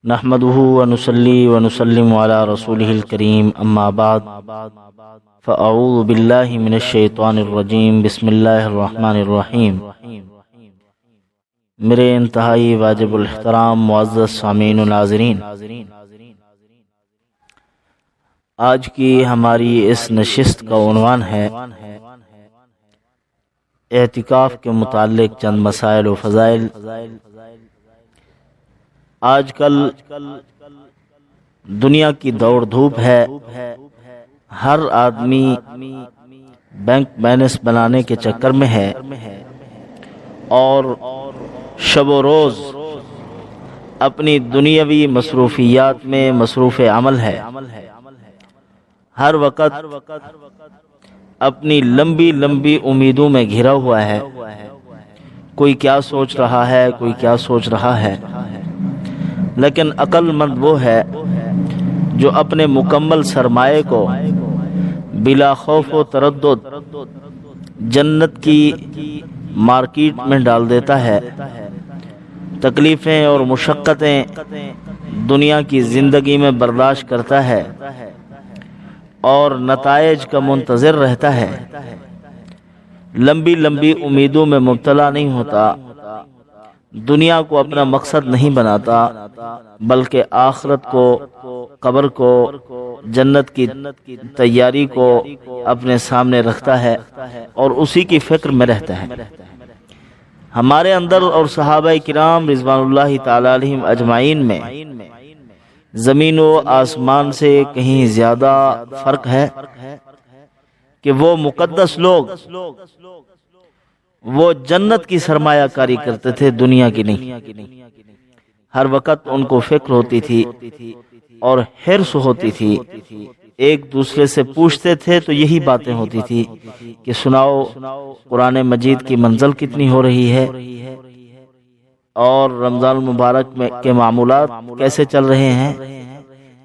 نحمده ونصلي ونسلم على رسوله الكريم اما بعد فاعوذ بالله من الشیطان الرجیم بسم اللہ الرحمن الرحیم۔ میرے انتہائی واجب الاحترام معزز سامعین و ناظرین، آج کی ہماری اس نشست کا عنوان ہے اعتکاف کے متعلق چند مسائل و فضائل۔ آج کل دنیا کی دوڑ دھوپ ہے، ہر آدمی بینک بیلنس بنانے کے چکر میں ہے اور شب و روز اپنی دنیاوی مصروفیات میں مصروف عمل ہے۔ ہر وقت اپنی لمبی لمبی امیدوں میں گھرا ہوا ہے، کوئی کیا سوچ رہا ہے، کوئی کیا سوچ رہا ہے، لیکن عقل مند وہ ہے جو اپنے مکمل سرمایے کو بلا خوف و تردد جنت کی مارکیٹ میں ڈال دیتا ہے۔ تکلیفیں اور مشقتیں دنیا کی زندگی میں برداشت کرتا ہے اور نتائج کا منتظر رہتا ہے، لمبی لمبی امیدوں میں مبتلا نہیں ہوتا، دنیا کو اپنا مقصد نہیں بناتا، بلکہ آخرت کو، قبر کو، جنت کی تیاری کو اپنے سامنے رکھتا ہے اور اسی کی فکر میں رہتا ہے۔ ہمارے اندر اور صحابہ کرام رضوان اللہ تعالی علیہم اجمعین میں زمین و آسمان سے کہیں زیادہ فرق ہے کہ وہ مقدس لوگ وہ جنت کی سرمایہ کاری کرتے تھے، دنیا کی نہیں۔ ہر وقت ان کو فکر ہوتی تھی اور حرص ہوتی تھی، ایک دوسرے سے پوچھتے تھے تو یہی باتیں ہوتی تھی کہ سناؤ قرآن مجید کی منزل کتنی ہو رہی ہے اور رمضان المبارک میں کے معمولات کیسے چل رہے ہیں۔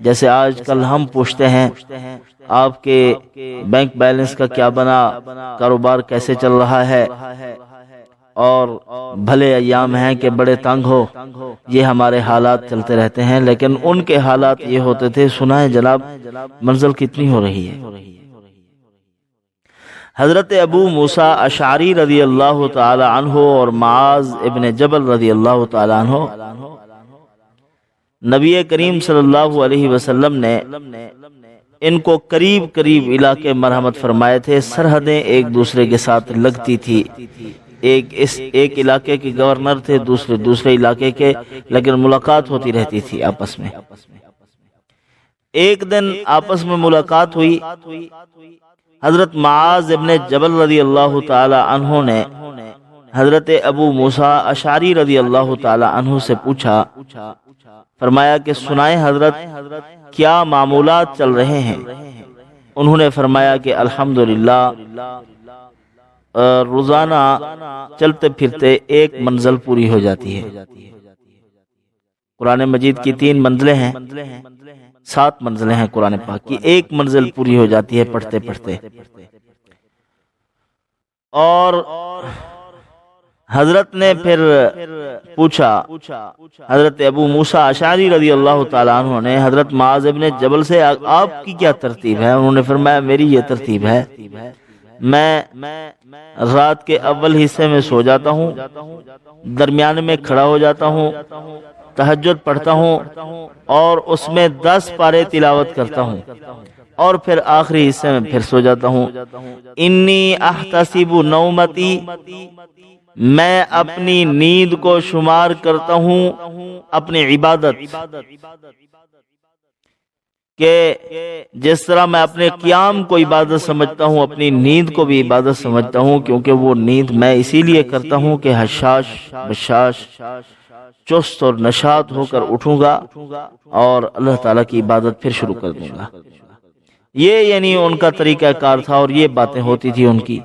جیسے آج کل ہم پوچھتے ہیں آپ کے بینک بیلنس کا کیا بنا، کاروبار کیسے چل رہا ہے، اور بھلے ایام ہیں کہ بڑے تنگ ہو، یہ ہمارے حالات چلتے رہتے ہیں، لیکن ان کے حالات یہ ہوتے تھے سنائیں جناب منزل کتنی ہو رہی ہے۔ حضرت ابو موسیٰ اشعری رضی اللہ تعالی عنہ اور معاذ ابن جبل رضی اللہ تعالی عنہ نبی کریم صلی اللہ علیہ وسلم نے ان کو قریب قریب علاقے مرحمت فرمائے تھے، سرحدیں ایک دوسرے کے ساتھ لگتی تھی، ایک علاقے کے گورنر تھے، دوسرے علاقے کے، لیکن ملاقات ہوتی رہتی تھی آپس میں۔ ایک دن آپس میں ملاقات ہوئی، حضرت معاذ ابن جبل رضی اللہ تعالی عنہ نے حضرت ابو موسیٰ اشعری رضی اللہ تعالی عنہ سے پوچھا، فرمایا کہ سنائیں حضرت کیا معمولات چل رہے ہیں۔ انہوں نے فرمایا کہ الحمدللہ روزانہ چلتے پھرتے ایک منزل پوری ہو جاتی ہے۔ قرآن مجید کی 3 منزلیں ہیں، 7 منزلیں ہیں قرآن پاک کی، ایک منزل پوری ہو جاتی ہے پڑھتے پڑھتے۔ اور حضرت نے پھر پوچھا، حضرت ابو موسیٰ اشعری رضی اللہ تعالیٰ عنہ نے حضرت معاذ ابن جبل سے آپ کی کیا ترتیب ہے؟ انہوں نے فرمایا میری یہ ترتیب ہے، میں رات کے اول حصے میں سو جاتا ہوں، درمیان میں کھڑا ہو جاتا ہوں، تہجد پڑھتا ہوں اور اس میں 10 پارے تلاوت کرتا ہوں، اور پھر آخری حصے میں پھر سو جاتا ہوں۔ انی احتسب نومتی، میں اپنی نیند کو شمار کرتا ہوں اپنی عبادت، کہ جس طرح میں اپنے قیام کو عبادت سمجھتا ہوں اپنی نیند کو بھی عبادت سمجھتا ہوں، کیونکہ وہ نیند میں اسی لیے کرتا ہوں کہ حشاش بشاش چست اور نشاط ہو کر اٹھوں گا اور اللہ تعالیٰ کی عبادت پھر شروع کر دوں گا۔ یہ یعنی ان کا طریقہ کار تھا اور یہ باتیں ہوتی تھی ان کی۔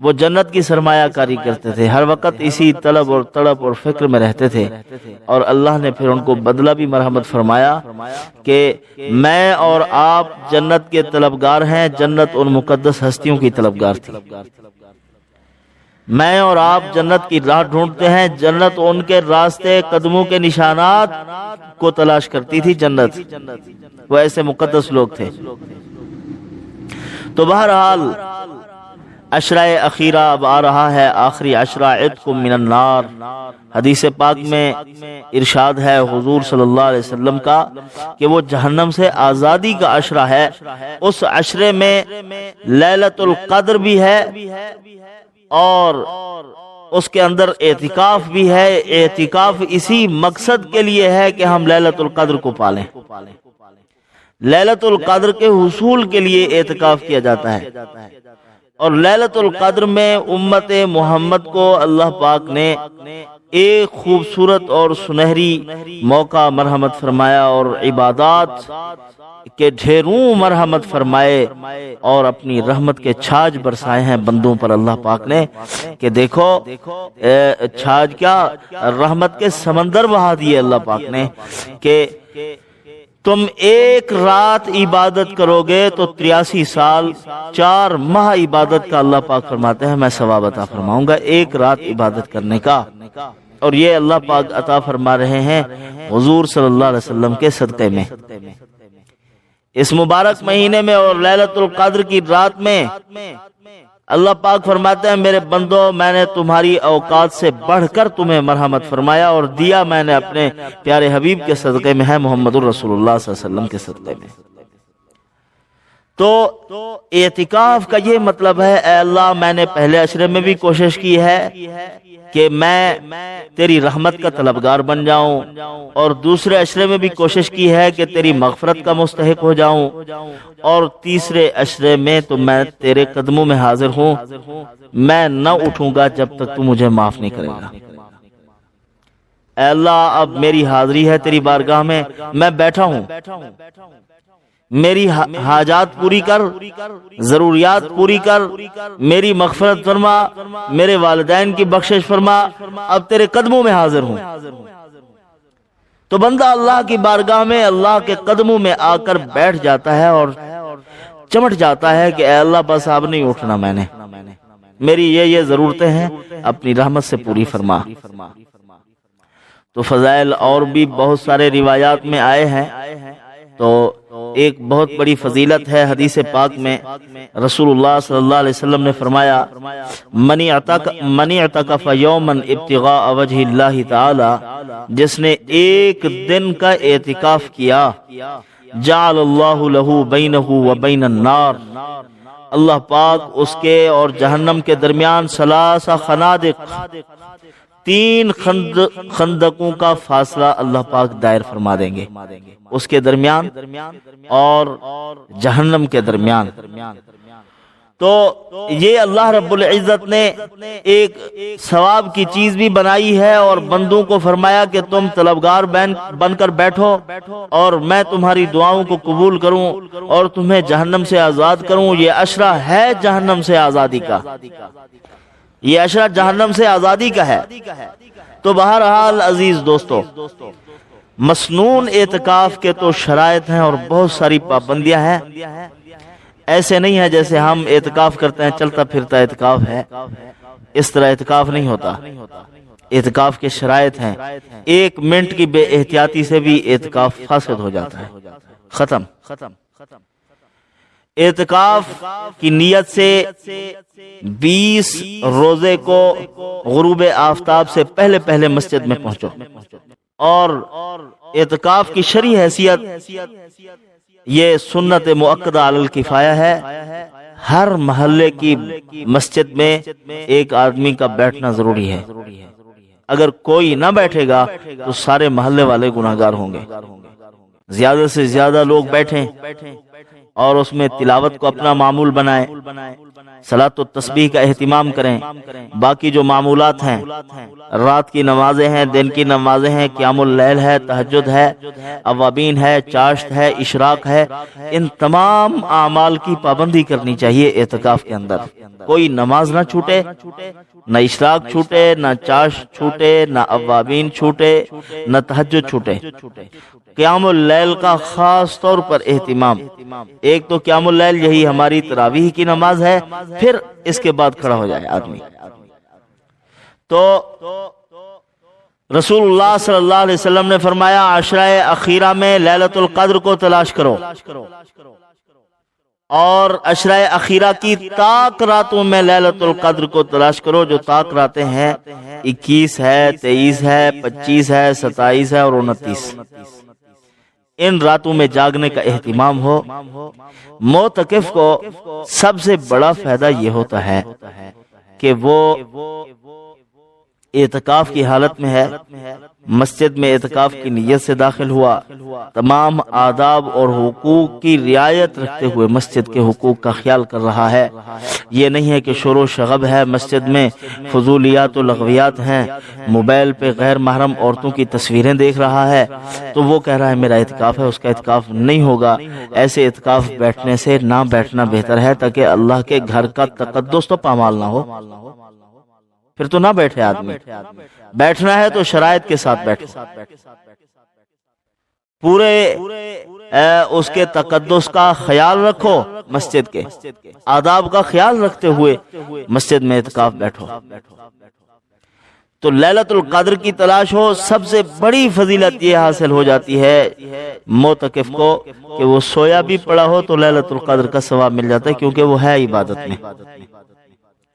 وہ جنت کی سرمایہ کاری کرتے تھے، ہر وقت اسی طلب اور تڑپ اور فکر میں رہتے تھے، اور اللہ نے پھر ان کو بدلہ بھی مرحمت فرمایا کہ میں اور آپ جنت کے طلبگار ہیں، جنت ان مقدس ہستیوں کی طلبگار تھی۔ میں اور آپ جنت کی راہ ڈھونڈتے ہیں، جنت ان کے راستے قدموں کے نشانات کو تلاش کرتی تھی جنت، وہ ایسے مقدس لوگ تھے۔ تو بہرحال عشرہ اخیرہ اب آ رہا ہے، آخری عشرہ عتق من النار۔ حدیث پاک میں ارشاد ہے حضور صلی اللہ علیہ وسلم کا کہ وہ جہنم سے آزادی کا عشرہ ہے۔ اس عشرے میں لیلۃ القدر بھی ہے اور اس کے اندر اعتکاف بھی ہے۔ اعتکاف اسی مقصد کے لیے ہے کہ ہم لیلۃ القدر کو پالیں، لیلۃ القدر کے حصول کے لیے اعتکاف کیا جاتا ہے۔ اور لیلۃ القدر میں امت محمد کو اللہ پاک نے ایک خوبصورت اور سنہری موقع مرحمت فرمایا اور عبادات کے ڈھیروں مرحمت فرمائے اور اپنی رحمت کے چھاج برسائے ہیں بندوں پر اللہ پاک نے، کہ دیکھو چھاج کیا، رحمت کے سمندر بہا دیے اللہ پاک نے، کہ تم ایک رات عبادت کرو گے تو 83 سال 4 ماہ عبادت کا اللہ پاک فرماتے ہیں میں ثواب عطا فرماؤں گا ایک رات عبادت کرنے کا۔ اور یہ اللہ پاک عطا فرما رہے ہیں حضور صلی اللہ علیہ وسلم کے صدقے میں۔ اس مبارک مہینے میں اور لیلۃ القدر کی رات میں اللہ پاک فرماتے ہیں میرے بندو، میں نے تمہاری اوقات سے بڑھ کر تمہیں مرحمت فرمایا اور دیا میں نے اپنے پیارے حبیب کے صدقے میں ہے، محمد الرسول اللہ صلی اللہ علیہ وسلم کے صدقے میں۔ تو اعتکاف کا یہ مطلب ہے، اے اللہ میں نے پہلے عشرے میں بھی کوشش کی ہے کہ میں تیری رحمت کا طلبگار بن جاؤں، اور دوسرے عشرے میں بھی کوشش کی ہے کہ تیری مغفرت کا مستحق ہو جاؤں، اور تیسرے عشرے میں تو میں تیرے قدموں میں حاضر ہوں، میں نہ اٹھوں گا جب تک تو مجھے معاف نہیں کرے گا۔ اے اللہ اب میری حاضری ہے تیری بارگاہ میں بیٹھا ہوں، میری حاجات پوری کر، ضروریات پوری کر، میری مغفرت فرما، میرے والدین کی بخشش فرما، اب تیرے قدموں میں حاضر ہوں۔ تو بندہ اللہ کی بارگاہ میں اللہ کے قدموں میں آ کر بیٹھ جاتا ہے اور چمٹ جاتا ہے کہ اے اللہ بس اب نہیں اٹھنا، میں نے میری یہ ضرورتیں ہیں اپنی رحمت سے پوری فرما۔ تو فضائل اور بھی بہت سارے روایات میں آئے ہیں، تو ایک بہت بڑی فضیلت ہے حدیث پاک میں رسول اللہ صلی اللہ علیہ وسلم نے فرمایا من اعتکف یوما ابتغاء وجہ اللہ تعالی، جس نے ایک دن کا اعتکاف کیا، جعل اللہ لہ بینہ وبین النار، اللہ پاک اس کے اور جہنم کے درمیان 3 خنادق 3 خندقوں کا فاصلہ اللہ پاک دائر فرما دیں گے، اس کے درمیان اور جہنم کے درمیان۔ تو یہ اللہ رب العزت نے ایک ثواب کی چیز بھی بنائی ہے اور بندوں کو فرمایا کہ تم طلبگار بن کر بیٹھو اور میں تمہاری دعاؤں کو قبول کروں اور تمہیں جہنم سے آزاد کروں۔ یہ عشرہ ہے جہنم سے آزادی کا، یہ عشرہ جہنم سے آزادی کا ہے۔ تو بہرحال عزیز دوستو، مسنون اعتکاف کے تو شرائط ہیں اور بہت ساری پابندیاں ہیں، ایسے نہیں ہے جیسے ہم اعتکاف کرتے ہیں چلتا پھرتا اعتکاف ہے، اس طرح اعتکاف نہیں ہوتا۔ اعتکاف کے شرائط ہیں، 1 منٹ کی بے احتیاطی سے بھی اعتکاف فاسد ہو جاتا ہے، ختم۔ اعتکاف کی نیت سے 20 روزے کو غروب آفتاب سے پہلے مسجد میں پہنچو، اور اعتکاف کی شرعی حیثیت یہ سنت مؤکدہ علی الکفایہ ہے، ہر محلے کی مسجد میں ایک آدمی کا بیٹھنا ضروری ہے، اگر کوئی نہ بیٹھے گا تو سارے محلے والے گناہگار ہوں گے۔ زیادہ سے زیادہ لوگ بیٹھیں اور اس میں تلاوت کو اپنا معمول بنائیں، صلاۃ و تسبیح کا اہتمام کریں، باقی جو معمولات ہیں، رات کی نمازیں ہیں، دن کی نمازیں ہیں، قیام اللیل ہے، تہجد ہے، اوابین ہے، چاشت ہے، اشراق ہے، ان تمام اعمال کی پابندی کرنی چاہیے اعتکاف کے اندر۔ کوئی نماز نہ چھوٹے، نہ اشراق چھوٹے، نہ چاشت چھوٹے، نہ اوابین چھوٹے، نہ تہجد چھوٹے۔ قیام اللیل کا خاص طور پر اہتمام، ایک تو قیام اللیل یہی ہماری تراویح کی نماز ہے، پھر اس کے بعد کھڑا ہو جائے آدمی، تو رسول اللہ صلی اللہ علیہ وسلم نے فرمایا عشرہ اخیرہ میں لیلۃ القدر کو تلاش کرو، اور عشرہ اخیرہ کی طاق راتوں میں لیلۃ القدر کو تلاش کرو۔ جو طاق راتیں ہیں 21 ہے، 23 ہے، 25 ہے، 27 ہے اور 29، ان راتوں میں جاگنے کا اہتمام ہو۔ معتکف کو سب سے بڑا فائدہ یہ ہوتا ہے کہ وہ اعتکاف کی حالت میں ہے، مسجد میں اعتکاف کی نیت سے داخل ہوا، تمام آداب اور حقوق کی رعایت رکھتے ہوئے مسجد کے حقوق کا خیال کر رہا ہے۔ یہ نہیں ہے کہ شور و شغب ہے مسجد میں، فضولیات و لغویات ہیں، موبائل پہ غیر محرم عورتوں کی تصویریں دیکھ رہا ہے تو وہ کہہ رہا ہے میرا اعتکاف ہے، اس کا اعتکاف نہیں ہوگا۔ ایسے اعتکاف بیٹھنے سے نہ بیٹھنا بہتر ہے تاکہ اللہ کے گھر کا تقدس تو پامال نہ ہو، پھر تو نہ بیٹھے آدمی۔ بیٹھنا ہے تو شرائط کے ساتھ بیٹھو، پورے اس کے تقدس کا خیال رکھو، مسجد کے آداب کا خیال رکھتے ہوئے مسجد میں اعتکاف بیٹھو۔ تو لیلۃ القدر کی تلاش ہو، سب سے بڑی فضیلت یہ حاصل ہو جاتی ہے معتکف کو کہ وہ سویا بھی پڑا ہو تو لیلۃ القدر کا ثواب مل جاتا ہے، کیونکہ وہ ہے عبادت میں۔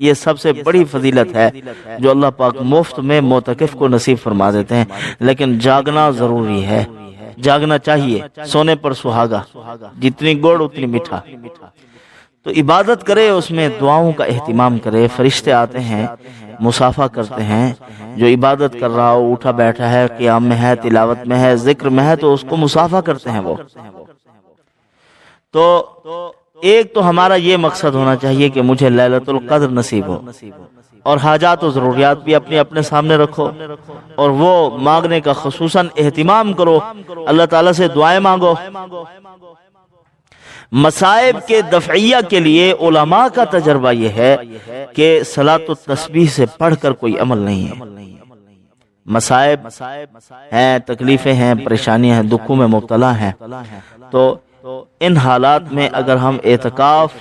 یہ سب سے بڑی فضیلت ہے جو اللہ پاک مفت میں معتکف کو نصیب فرما دیتے ہیں۔ لیکن جاگنا ضروری ہے، جاگنا چاہیے، سونے پر سہاگا، جتنی گوڑ اتنی میٹھا۔ تو عبادت کرے، اس میں دعاؤں کا اہتمام کرے، فرشتے آتے ہیں، مصافحہ کرتے ہیں، جو عبادت کر رہا ہو، اٹھا بیٹھا ہے، قیام میں ہے، تلاوت میں ہے، ذکر میں ہے، تو اس کو مصافحہ کرتے ہیں وہ۔ تو ایک تو ہمارا یہ مقصد ہونا چاہیے کہ مجھے لیلۃ القدر نصیب ہو، اور حاجات و ضروریات بھی اپنے سامنے رکھو، اور وہ مانگنے کا خصوصاً اہتمام کرو، اللہ تعالیٰ سے دعائیں مانگو۔ مصائب کے دفعیہ کے لیے علماء کا تجربہ یہ ہے کہ صلاۃ التسبیح سے پڑھ کر کوئی عمل نہیں ہے۔ مصائب ہیں، تکلیفیں ہیں، پریشانیاں ہیں، دکھوں میں مبتلا ہیں، تو ان حالات میں اگر ہم اعتکاف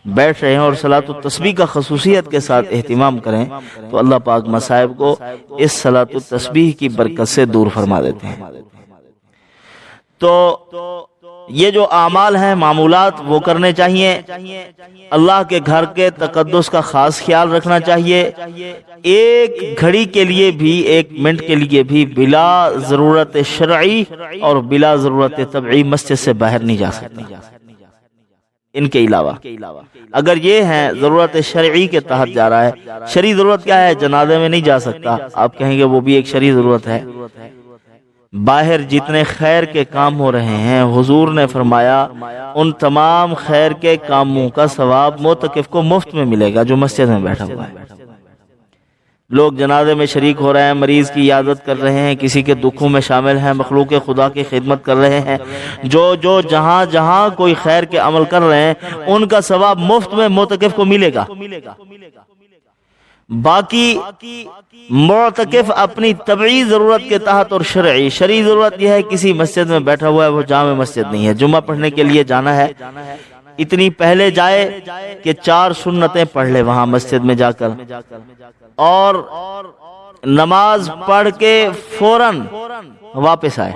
بیٹھ رہے ہیں اور صلاۃ التسبیح کا خصوصیت کے ساتھ اہتمام کریں تو اللہ پاک مصائب کو اس صلاۃ التسبیح کی برکت سے دور فرما دیتے ہیں۔ تو یہ جو اعمال ہیں، معمولات، وہ کرنے چاہیے۔ اللہ کے گھر کے تقدس کا خاص خیال رکھنا چاہیے۔ ایک گھڑی کے لیے بھی، ایک منٹ کے لیے بھی بلا ضرورت شرعی اور بلا ضرورت طبعی مسجد سے باہر نہیں جا سکتا۔ ان کے علاوہ اگر یہ ہے ضرورت شرعی کے تحت جا رہا ہے، شرعی ضرورت کیا ہے؟ جنازے میں نہیں جا سکتا، آپ کہیں گے وہ بھی ایک شرعی ضرورت ہے۔ باہر جتنے خیر کے کام ہو رہے ہیں، حضور نے فرمایا ان تمام خیر کے کاموں کا ثواب معتکف کو مفت میں ملے گا جو مسجد میں بیٹھا ہوا ہے۔ لوگ جنازے میں شریک ہو رہے ہیں، مریض کی عیادت کر رہے ہیں، کسی کے دکھوں میں شامل ہیں، مخلوق خدا کی خدمت کر رہے ہیں، جو جہاں جہاں کوئی خیر کے عمل کر رہے ہیں ان کا ثواب مفت میں معتکف کو ملے گا۔ باقی معتکف اپنی طبعی ضرورت کے تحت اور شرعی ضرورت یہ ہے کسی مسجد میں بیٹھا ہوا ہے، وہ جامع مسجد نہیں ہے، جمعہ پڑھنے کے لیے جانا ہے، اتنی پہلے جائے کہ 4 سنتیں پڑھ لے وہاں مسجد میں جا کر، اور نماز پڑھ کے فوراً واپس آئے۔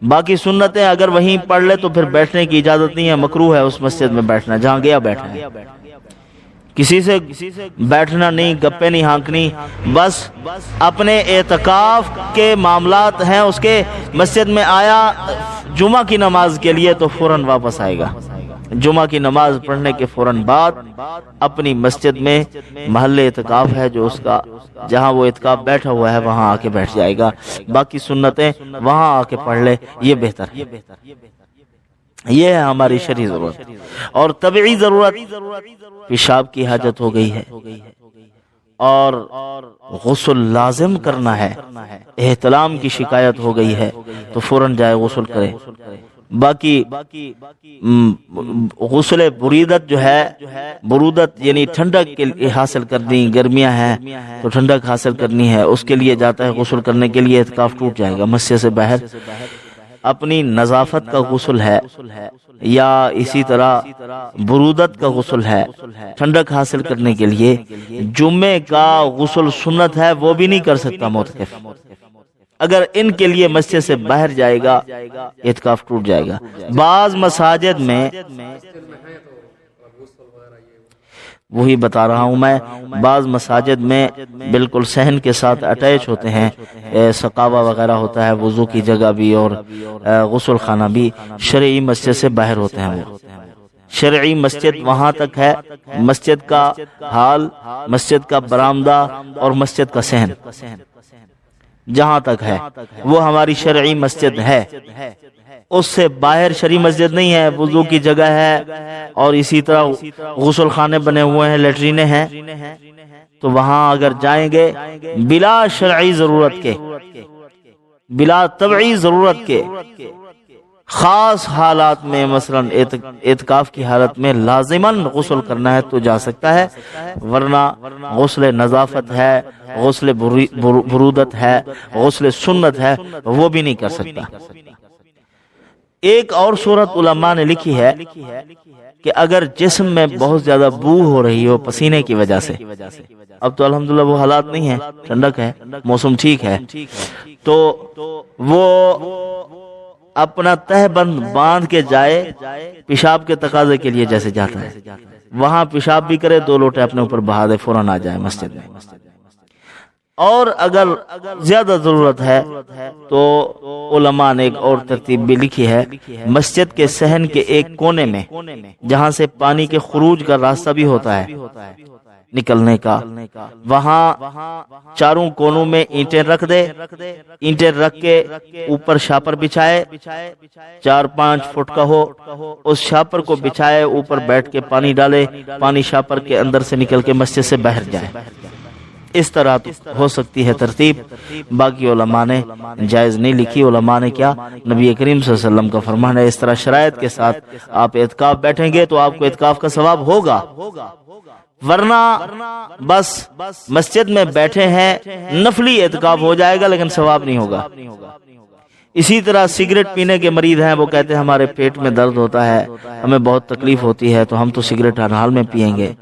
باقی سنتیں اگر وہیں پڑھ لے تو پھر بیٹھنے کی اجازت نہیں ہے، مکروہ ہے اس مسجد میں بیٹھنا جہاں گیا بیٹھنا ہے۔ کسی سے بیٹھنا نہیں، گپے نہیں ہانکنی، بس اپنے اعتکاف کے معاملات ہیں اس کے، مسجد میں آیا جمعہ کی نماز کے لیے تو فوراً واپس آئے گا، جمعہ کی نماز پڑھنے کے فوراً بعد اپنی مسجد میں محل اعتکاف ہے جو اس کا، جہاں وہ اعتکاف بیٹھا ہوا ہے وہاں آ کے بیٹھ جائے گا، باقی سنتیں وہاں آ کے پڑھ لے، یہ بہتر ہے۔ یہ ہے ہماری شرعی ضرورت۔ اور طبعی ضرورت، پیشاب کی حاجت ہو گئی ہے اور غسل لازم کرنا ہے، احتلام کی شکایت ہو گئی ہے تو فوراً جائے غسل کرے۔ باقی غسل بریدت جو ہے، برودت یعنی ٹھنڈک کے حاصل کرنی، گرمیاں ہیں تو ٹھنڈک حاصل کرنی ہے، اس کے لیے جاتا ہے غسل کرنے کے لیے، اعتکاف ٹوٹ جائے گا مسجد سے باہر۔ اپنی نظافت کا غسل ہے یا اسی طرح برودت کا غسل ہے ٹھنڈک حاصل کرنے کے لیے، جمعے کا غسل سنت ہے وہ بھی نہیں کر سکتا معتکف۔ اگر ان کے لیے مسجد سے باہر جائے گا اعتکاف ٹوٹ جائے گا۔ بعض مساجد میں وہی بتا رہا ہوں میں، بعض مساجد میں بالکل صحن کے ساتھ اٹیچ ہوتے ہیں، سقاوہ وغیرہ ہوتا ہے، وضو کی جگہ بھی اور غسل خانہ بھی شرعی مسجد سے باہر ہوتے ہیں۔ وہ شرعی مسجد وہاں تک ہے، مسجد کا حال، مسجد کا برآمدہ اور مسجد کا صحن جہاں تک ہے وہ ہماری شرعی مسجد ہے۔ اس سے باہر شرعی مسجد نہیں ہے، وضو کی جگہ ہے اور اسی طرح غسل خانے بنے ہوئے ہیں، لیٹرینیں ہیں، تو وہاں اگر جائیں گے بلا شرعی ضرورت کے، بلا طبعی ضرورت کے، خاص حالات میں مثلا اعتکاف کی حالت میں لازماً غسل کرنا ہے تو جا سکتا ہے، ورنہ غسل نظافت ہے، غسل برودت ہے، غسل سنت ہے، وہ بھی نہیں کر سکتا۔ ایک اور صورت علماء نے لکھی ہے کہ اگر جسم میں بہت زیادہ بو ہو رہی ہو پسینے کی وجہ سے، اب تو الحمدللہ وہ حالات نہیں ہیں، ٹھنڈک ہے، موسم ٹھیک ہے، تو وہ اپنا تہ بند باندھ کے جائے، پیشاب کے تقاضے کے لیے جیسے جاتا ہے وہاں پیشاب بھی کرے، 2 لوٹے اپنے اوپر بہا دے، فوراً آ جائے مسجد میں۔ اور اگر زیادہ ضرورت ہے تو علماء نے ایک اور ترتیب بھی لکھی ہے، مسجد کے صحن کے ایک کونے میں جہاں سے پانی کے خروج کا راستہ بھی ہوتا ہے نکلنے کا، وہاں چاروں کونوں میں اینٹیں رکھ دے، اینٹیں رکھ کے اوپر شاپر بچھائے، 4-5 فٹ کا ہو، اس شاپر کو بچھائے، اوپر بیٹھ کے پانی ڈالے، پانی شاپر کے اندر سے نکل کے مسجد سے باہر جائے۔ اس طرح ہو سکتی ہے ترتیب، باقی علماء نے جائز نہیں لکھی۔ علماء نے کیا، نبی کریم صلی اللہ علیہ وسلم کا فرمان ہے، اس طرح شرائط کے ساتھ آپ اعتکاف بیٹھیں گے تو آپ کو اعتکاف کا ثواب ہوگا، ورنہ بس مسجد میں بیٹھے ہیں نفلی اعتکاف ہو جائے گا لیکن ثواب نہیں ہوگا۔ اسی طرح سگریٹ پینے کے مریض ہیں، وہ کہتے ہیں ہمارے پیٹ میں درد ہوتا ہے، ہمیں بہت تکلیف ہوتی ہے، تو ہم تو سگریٹ ہر حال میں پیئیں گے۔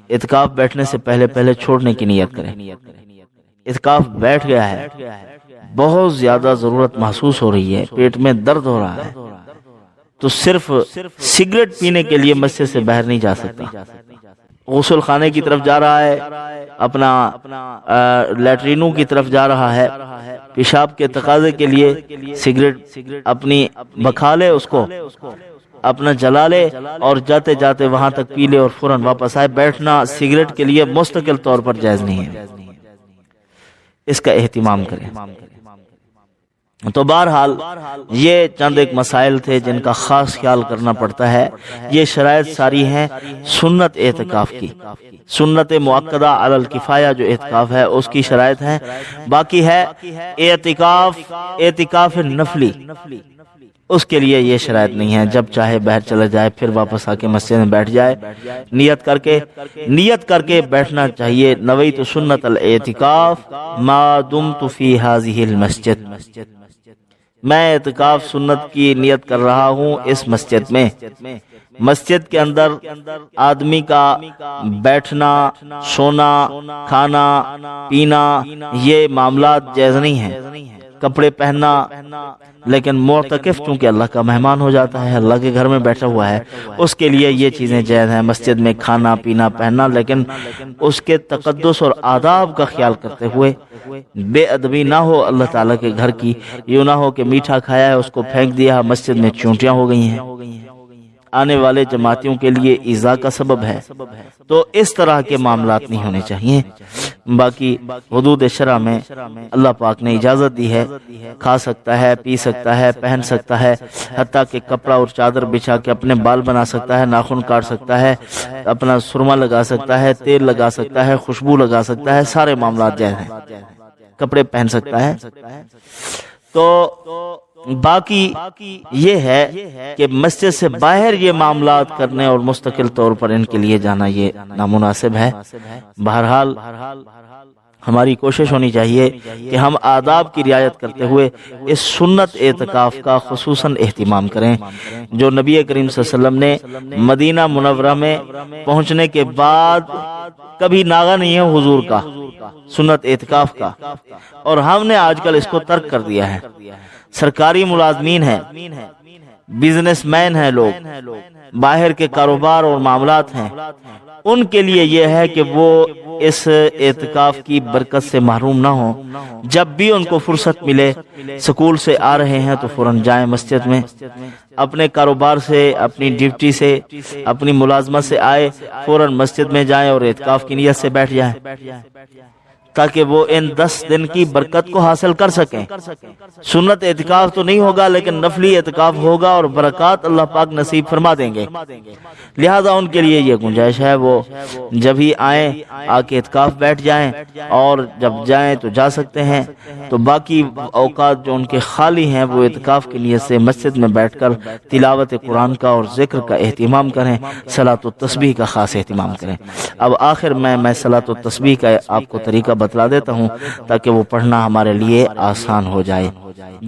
اعتکاف بیٹھنے سے پہلے چھوڑنے کی نیت کریں۔ اعتکاف بیٹھ گیا ہے، بہت زیادہ ضرورت محسوس ہو رہی ہے، پیٹ میں درد ہو رہا ہے، تو صرف سگریٹ پینے کے لیے مسجد سے باہر نہیں جا سکتا۔ غسل خانے کی طرف جا رہا ہے، اپنا لیٹرینوں کی طرف جا رہا ہے، پیشاب کے تقاضے کے لیے سگریٹ اپنی بکھا لے، اس کو اپنا جلا لے اور جاتے جاتے وہاں تک پی لے اور فوراً واپس آئے۔ بیٹھنا سگریٹ کے لیے مستقل طور پر جائز نہیں ہے، اس کا اہتمام کریں۔ تو بہرحال یہ چند ایک مسائل تھے جن کا خاص خیال کرنا پڑتا ہے۔ یہ شرائط ساری ہیں سنت اعتکاف کی، سنت مؤکدہ علی الکفایہ جو اعتکاف ہے اس کی شرائط ہیں۔ باقی ہے اعتکاف نفلی، اس کے لیے یہ شرائط نہیں ہے، جب چاہے باہر چلا جائے، پھر واپس آ کے مسجد میں بیٹھ جائے، نیت کر کے بیٹھنا چاہیے۔ نویت سنت الاعتکاف ما دمت فی ہذہ المسجد، میں اعتکاف سنت کی نیت کر رہا ہوں اس مسجد میں۔ مسجد کے اندر آدمی کا بیٹھنا، سونا، کھانا، پینا یہ معاملات جائز نہیں ہیں، کپڑے پہننا، لیکن معتکف چونکہ اللہ کا مہمان ہو جاتا ہے، اللہ کے گھر میں بیٹھا ہوا ہے، اس کے لیے یہ چیزیں جائز ہیں، مسجد میں کھانا پینا پہننا، لیکن اس کے تقدس اور آداب کا خیال کرتے ہوئے بے ادبی نہ ہو اللہ تعالیٰ کے گھر کی، یوں نہ ہو کہ میٹھا کھایا ہے اس کو پھینک دیا، مسجد میں چونٹیاں ہو گئی ہیں، آنے والے جماعتیوں کے لیے ایذا کا سبب ہے، تو اس طرح کے معاملات نہیں ہونے چاہیے۔ باقی حدود شرع میں اللہ پاک نے اجازت دی ہے، کھا سکتا ہے، پی سکتا ہے، پہن سکتا ہے، حتیٰ کہ کپڑا اور چادر بچھا کے اپنے بال بنا سکتا ہے، ناخن کاٹ سکتا ہے، اپنا سرما لگا سکتا ہے، تیل لگا سکتا ہے، خوشبو لگا سکتا ہے، سارے معاملات جائز ہیں، کپڑے پہن سکتا ہے۔ تو باقی یہ ہے کہ مسجد سے باہر یہ معاملات کرنے اور مستقل طور پر ان کے لیے جانا یہ نامناسب ہے۔ بہرحال ہماری کوشش ہونی چاہیے کہ ہم آداب کی رعایت کرتے ہوئے اس سنت اعتکاف کا خصوصاً اہتمام کریں، جو نبی کریم صلی اللہ علیہ وسلم نے مدینہ منورہ میں پہنچنے کے بعد کبھی ناغہ نہیں ہے حضور کا، سنت اعتکاف کا، اور ہم نے آج کل اس کو ترک کر دیا ہے۔ سرکاری ملازمین ہیں، بزنس مین ہیں، لوگ باہر کے کاروبار اور معاملات ہیں، ان کے لیے یہ ہے کہ وہ اس اعتکاف کی برکت سے محروم نہ ہوں۔ جب بھی ان کو فرصت ملے، سکول سے آ رہے ہیں تو فوراً جائیں مسجد میں، اپنے کاروبار سے، اپنی ڈیوٹی سے، اپنی ملازمت سے آئے فوراً مسجد میں جائیں اور اعتکاف کی نیت سے بیٹھ جائیں، تاکہ وہ ان 10 دن کی برکت کو حاصل کر سکیں۔ سنت اعتکاف تو نہیں ہوگا لیکن نفلی اعتکاف ہوگا اور برکات اللہ پاک نصیب فرما دیں گے، لہذا ان کے لیے یہ گنجائش ہے وہ جب ہی آئیں آ کے اعتکاف بیٹھ جائیں، اور جب جائیں تو جا سکتے ہیں، تو باقی اوقات جو ان کے خالی ہیں وہ اعتکاف کی نیت سے مسجد میں بیٹھ کر تلاوت قرآن کا اور ذکر کا اہتمام کریں، صلاۃ التسبیح کا خاص اہتمام کریں۔ اب آخر میں صلاۃ التسبیح کا آپ کو طریقہ بتلا دیتا ہوں تاکہ وہ پڑھنا ہمارے لیے آسان ہو جائے۔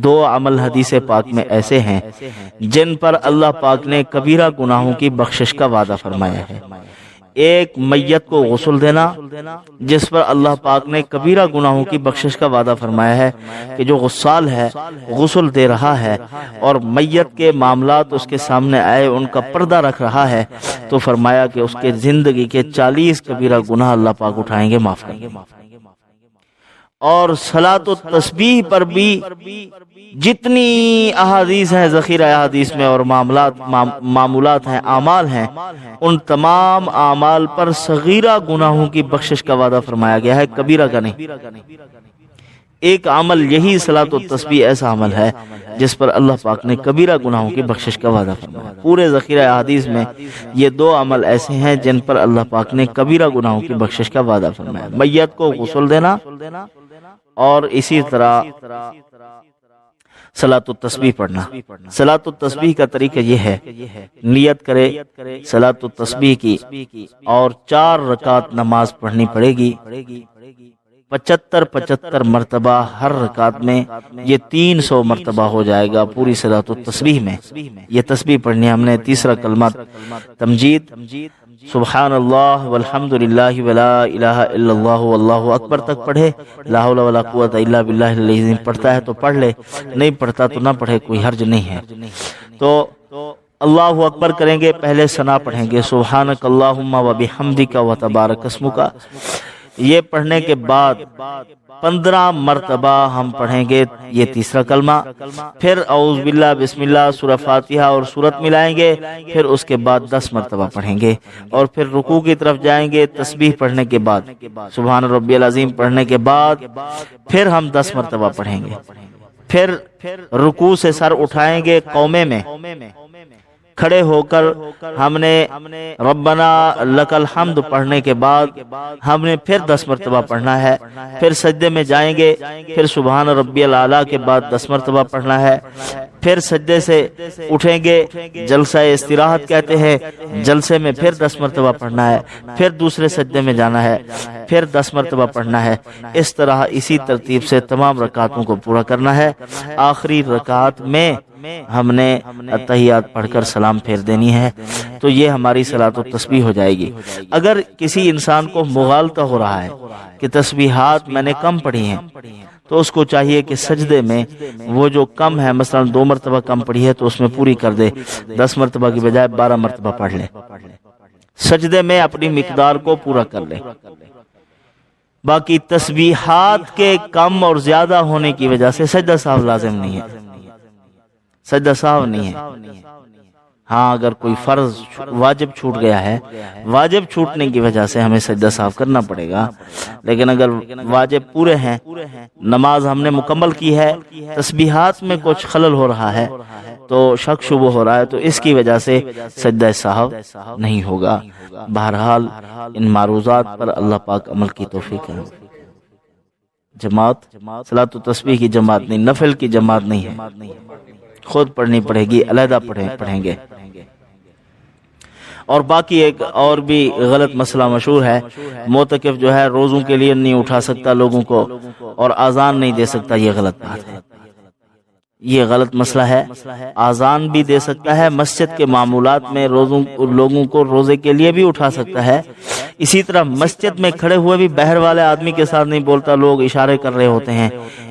2 عمل حدیث پاک میں ایسے ہیں جن پر اللہ پاک نے کبیرہ گناہوں کی بخشش کا وعدہ فرمایا ہے۔ ایک میت کو غسل دینا، جس پر اللہ پاک نے کبیرہ گناہوں کی بخشش کا وعدہ فرمایا ہے کہ جو غسال ہے، غسل دے رہا ہے اور میت کے معاملات اس کے سامنے آئے، ان کا پردہ رکھ رہا ہے، تو فرمایا کہ اس کے زندگی کے 40 کبیرہ گناہ اللہ پاک اٹھائیں گے، معاف کریں گے۔ اور صلاۃ التسبیح پر بھی جتنی احادیث ہیں، ذخیرہ احادیث میں، اور معمولات ہیں، اعمال ہیں، ان تمام اعمال پر صغیرہ گناہوں کی بخشش کا وعدہ فرمایا گیا ہے، کبیرہ کا نہیں۔ ایک عمل یہی صلاۃ التسبیح ایسا عمل ہے جس پر اللہ پاک نے کبیرہ گناہوں کی بخشش کا وعدہ فرمایا۔ پورے ذخیرہ احادیث میں یہ 2 عمل ایسے ہیں جن پر اللہ پاک نے کبیرہ گناہوں کی بخشش کا وعدہ فرمایا، میت کو غسل دینا اور اسی طرح صلاۃ التسبیح پڑھنا۔ صلاۃ التسبیح کا طریقہ یہ ہے، نیت کرے صلاۃ التسبیح کی اور 4 رکعت نماز پڑھنی پڑے گی، 75 مرتبہ ہر رکعت میں، یہ 300 مرتبہ ہو جائے گا پوری صلاۃ التسبیح میں۔ یہ تسبیح پڑھنی ہم نے تیسرا کلمہ تمجید، سبحان اللہ والحمد للہ ولا الہ الا اللہ واللہ اکبر تک پڑھے، لا حول ولا قوت الا باللہ العلی العظیم، پڑھتا ہے تو پڑھ لے، نہیں پڑھتا تو نہ پڑھے، کوئی حرج نہیں ہے۔ تو اللہ اکبر کریں گے، پہلے ثنا پڑھیں گے، سبحانک اللہم وبحمدک وتبارک اسمک، یہ پڑھنے کے بعد 15 مرتبہ ہم پڑھیں گے یہ تیسرا کلمہ، پھر اعوذ باللہ، بسم اللہ، سورہ فاتحہ اور سورت ملائیں گے، پھر اس کے بعد 10 مرتبہ پڑھیں گے، اور پھر رکوع کی طرف جائیں گے، تسبیح پڑھنے کے بعد، سبحان ربی العظیم پڑھنے کے بعد پھر ہم 10 مرتبہ پڑھیں گے، پھر رکوع سے سر اٹھائیں گے، قومے میں کھڑے ہو کر ہم نے ربنا لک الحمد پڑھنے کے بعد ہم نے پھر 10 مرتبہ پڑھنا ہے، پھر سجدے میں جائیں گے، پھر سبحان ربی الاعلیٰ کے بعد 10 مرتبہ پڑھنا ہے، پھر سجدے سے اٹھیں گے، جلسہ استراحت کہتے ہیں، جلسے میں پھر 10 مرتبہ پڑھنا ہے، پھر دوسرے سجدے میں جانا ہے، پھر 10 مرتبہ پڑھنا ہے، اس طرح اسی ترتیب سے تمام رکعتوں کو پورا کرنا ہے۔ آخری رکعت میں ہم نے اتحیات پڑھ کر سلام پھیر دینی ہے، تو یہ ہماری صلاۃ التسبیح ہو جائے گی۔ اگر کسی انسان کو مغالطہ ہو رہا ہے کہ تسبیحات میں نے کم پڑھی ہیں، تو اس کو چاہیے کہ سجدے میں وہ جو کم ہے، مثلا 2 مرتبہ کم پڑھی ہے تو اس میں پوری کر دے، 10 مرتبہ کی بجائے 12 مرتبہ پڑھ لے، سجدے میں اپنی مقدار کو پورا کر لے۔ باقی تسبیحات کے کم اور زیادہ ہونے کی وجہ سے سجدہ سہو لازم نہیں ہے، سجدہ سہو نہیں ہے۔ ہاں اگر کوئی فرض واجب چھوٹ گیا ہے، واجب چھوٹنے کی وجہ سے ہمیں سجدہ سہو کرنا پڑے گا، لیکن اگر واجب پورے ہیں، نماز ہم نے مکمل کی ہے، تسبیحات میں کچھ خلل ہو رہا ہے، تو شک شبہ ہو رہا ہے، تو اس کی وجہ سے سجدہ سہو نہیں ہوگا۔ بہرحال ان معروضات پر اللہ پاک عمل کی توفیق ہے۔ جماعت صلاۃ التسبیح کی جماعت نہیں، نفل کی جماعت نہیں ہے، خود پڑھنی پڑے گی، علیحدہ پڑھیں گے۔ اور باقی ایک اور بھی غلط مسئلہ مشہور ہے، معتکف جو ہے روزوں کے لیے نہیں اٹھا سکتا لوگوں کو اور اذان نہیں دے سکتا، یہ غلط بات ہے، یہ غلط مسئلہ ہے۔ اذان بھی دے سکتا ہے، مسجد کے معمولات میں لوگوں کو روزے کے لیے بھی اٹھا سکتا ہے، اسی طرح مسجد میں کھڑے ہوئے بھی باہر والے آدمی کے ساتھ نہیں بولتا، لوگ اشارے کر رہے ہوتے ہیں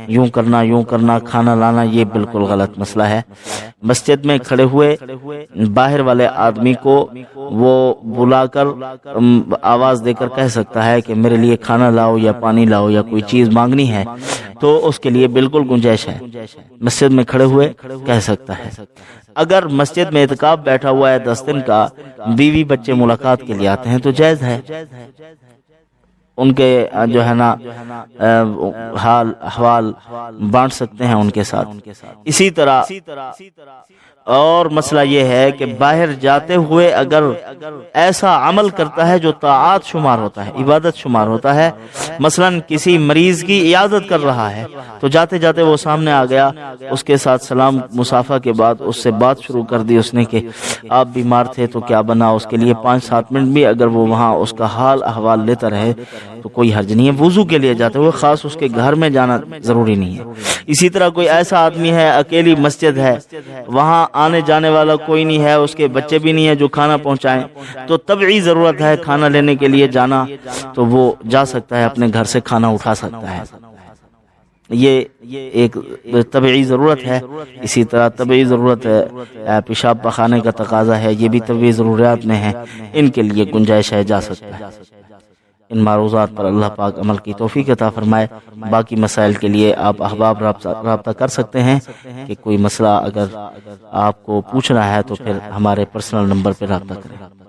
یوں کرنا کھانا لانا، یہ بالکل غلط مسئلہ ہے۔ مسجد میں کھڑے ہوئے باہر والے آدمی کو وہ بلا کر آواز دے کر کہہ سکتا ہے کہ میرے لیے کھانا لاؤ یا پانی لاؤ یا کوئی چیز مانگنی ہے، تو اس کے لیے بالکل گنجائش ہے، مسجد میں کھڑے ہوئے کہہ سکتا ہے۔ اگر مسجد میں اعتکاف بیٹھا ہوا ہے 10 دن کا، بیوی بچے ملاقات کے لیے آتے ہیں تو جائز ہے، ان کے جو ہے نا حال احوال بانٹ سکتے ہیں ان کے ساتھ۔ اسی طرح اور مسئلہ یہ ہے کہ باہر جاتے ہوئے اگر ایسا عمل کرتا ہے جو طاعات شمار ہوتا ہے، عبادت شمار ہوتا ہے، مثلا کسی مریض کی عیادت کر رہا ہے تو جاتے جاتے وہ سامنے آ گیا، اس کے ساتھ سلام مصافحہ کے بعد اس سے بات شروع کر دی اس نے کہ آپ بیمار تھے تو کیا بنا، اس کے لیے 5-7 منٹ بھی اگر وہ وہاں اس کا حال احوال لیتا رہے تو کوئی حرج نہیں ہے۔ وضو کے لیے جاتے ہوئے خاص اس کے گھر میں جانا ضروری نہیں ہے۔ اسی طرح کوئی ایسا آدمی ہے، اکیلی مسجد ہے، وہاں آنے جانے والا کوئی نہیں ہے، اس کے بچے بھی نہیں ہے جو کھانا پہنچائیں، تو طبعی ضرورت ہے کھانا لینے کے لیے جانا، تو وہ جا سکتا ہے، اپنے گھر سے کھانا اٹھا سکتا ہے، یہ ایک طبعی ضرورت ہے۔ اسی طرح طبعی ضرورت ہے، پیشاب پخانے کا تقاضا ہے، یہ بھی طبعی ضروریات میں ہے، ان کے لیے گنجائش ہے، جا سکتا ہے۔ ان معروضات پر اللہ پاک عمل کی توفیق عطا فرمائے۔ باقی مسائل کے لیے آپ احباب رابطہ کر سکتے ہیں، کہ کوئی مسئلہ اگر آپ کو پوچھنا ہے تو پھر ہمارے پرسنل نمبر پہ رابطہ کریں۔